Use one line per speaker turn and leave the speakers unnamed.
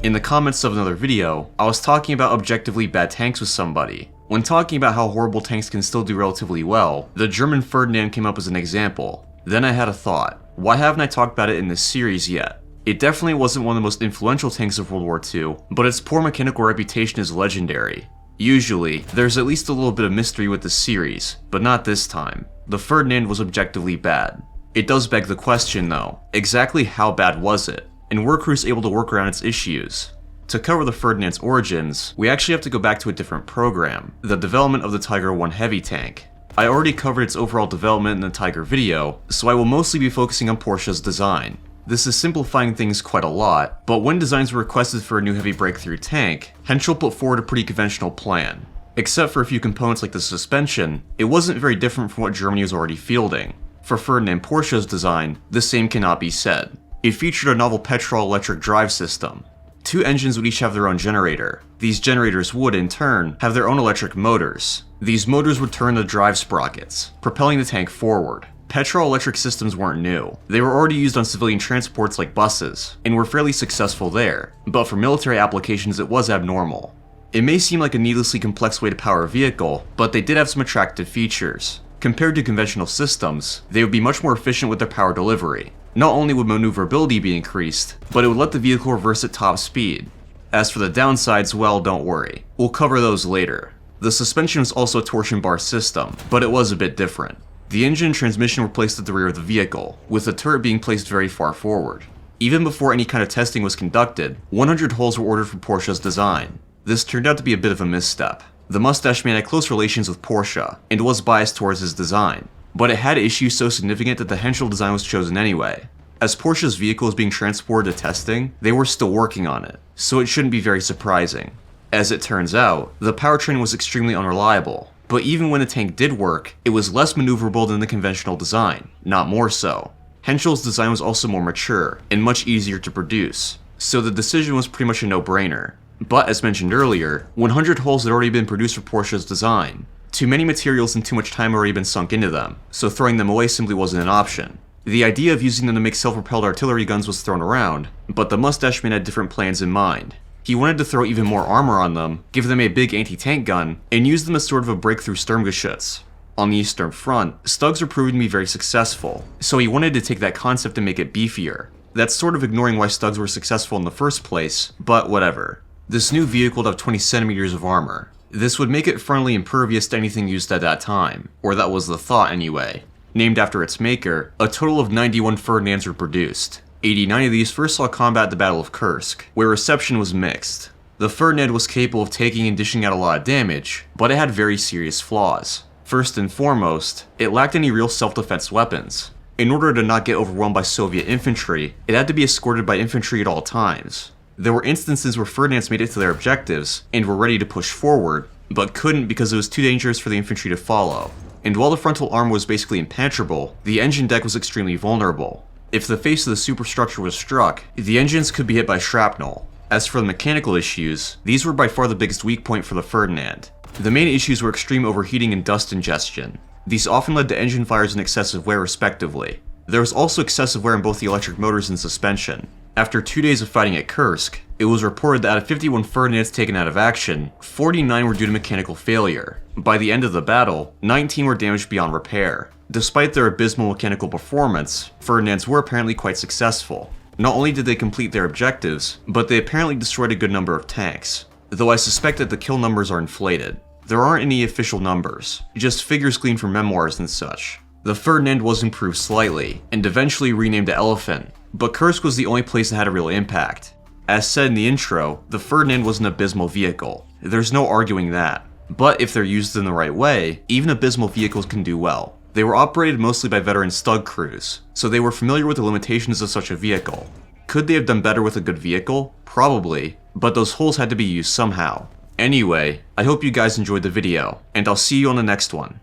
In the comments of another video, I was talking about objectively bad tanks with somebody. When talking about how horrible tanks can still do relatively well, the German Ferdinand came up as an example. Then I had a thought. Why haven't I talked about it in this series yet? It definitely wasn't one of the most influential tanks of World War II, but its poor mechanical reputation is legendary. Usually, there's at least a little bit of mystery with the series, but not this time. The Ferdinand was objectively bad. It does beg the question though, exactly how bad was it? And were crews able to work around its issues? To cover the Ferdinand's origins, we actually have to go back to a different program, the development of the Tiger I heavy tank. I already covered its overall development in the Tiger video, so I will mostly be focusing on Porsche's design. This is simplifying things quite a lot, but when designs were requested for a new heavy breakthrough tank, Henschel put forward a pretty conventional plan. Except for a few components like the suspension, it wasn't very different from what Germany was already fielding. For Ferdinand Porsche's design, the same cannot be said. It featured a novel petrol-electric drive system. Two engines would each have their own generator. These generators would, in turn, have their own electric motors. These motors would turn the drive sprockets, propelling the tank forward. Petrol-electric systems weren't new. They were already used on civilian transports like buses, and were fairly successful there, but for military applications it was abnormal. It may seem like a needlessly complex way to power a vehicle, but they did have some attractive features. Compared to conventional systems, they would be much more efficient with their power delivery. Not only would maneuverability be increased, but it would let the vehicle reverse at top speed. As for the downsides, well, don't worry. We'll cover those later. The suspension was also a torsion bar system, but it was a bit different. The engine and transmission were placed at the rear of the vehicle, with the turret being placed very far forward. Even before any kind of testing was conducted, 100 holes were ordered for Porsche's design. This turned out to be a bit of a misstep. The mustache man had close relations with Porsche, and was biased towards his design. But it had issues so significant that the Henschel design was chosen anyway. As Porsche's vehicle was being transported to testing, they were still working on it, so it shouldn't be very surprising. As it turns out, the powertrain was extremely unreliable, but even when the tank did work, it was less maneuverable than the conventional design, not more so. Henschel's design was also more mature, and much easier to produce, so the decision was pretty much a no-brainer. But as mentioned earlier, 100 holes had already been produced for Porsche's design. Too many materials and too much time had already been sunk into them, so throwing them away simply wasn't an option. The idea of using them to make self-propelled artillery guns was thrown around, but the mustache man had different plans in mind. He wanted to throw even more armor on them, give them a big anti-tank gun, and use them as sort of a breakthrough Sturmgeschütz. On the Eastern Front, Stugs were proving to be very successful, so he wanted to take that concept and make it beefier. That's sort of ignoring why Stugs were successful in the first place, but whatever. This new vehicle would have 20 centimeters of armor. This would make it frontally impervious to anything used at that time, or that was the thought anyway. Named after its maker, a total of 91 Ferdinands were produced. 89 of these first saw combat at the Battle of Kursk, where reception was mixed. The Ferdinand was capable of taking and dishing out a lot of damage, but it had very serious flaws. First and foremost, it lacked any real self-defense weapons. In order to not get overwhelmed by Soviet infantry, it had to be escorted by infantry at all times. There were instances where Ferdinands made it to their objectives, and were ready to push forward, but couldn't because it was too dangerous for the infantry to follow. And while the frontal armor was basically impenetrable, the engine deck was extremely vulnerable. If the face of the superstructure was struck, the engines could be hit by shrapnel. As for the mechanical issues, these were by far the biggest weak point for the Ferdinand. The main issues were extreme overheating and dust ingestion. These often led to engine fires and excessive wear respectively. There was also excessive wear in both the electric motors and suspension. After 2 days of fighting at Kursk, it was reported that out of 51 Ferdinands taken out of action, 49 were due to mechanical failure. By the end of the battle, 19 were damaged beyond repair. Despite their abysmal mechanical performance, Ferdinands were apparently quite successful. Not only did they complete their objectives, but they apparently destroyed a good number of tanks. Though I suspect that the kill numbers are inflated. There aren't any official numbers, just figures gleaned from memoirs and such. The Ferdinand was improved slightly, and eventually renamed to Elefant, but Kursk was the only place that had a real impact. As said in the intro, the Ferdinand was an abysmal vehicle. There's no arguing that. But if they're used in the right way, even abysmal vehicles can do well. They were operated mostly by veteran Stug crews, so they were familiar with the limitations of such a vehicle. Could they have done better with a good vehicle? Probably, but those holes had to be used somehow. Anyway, I hope you guys enjoyed the video, and I'll see you on the next one.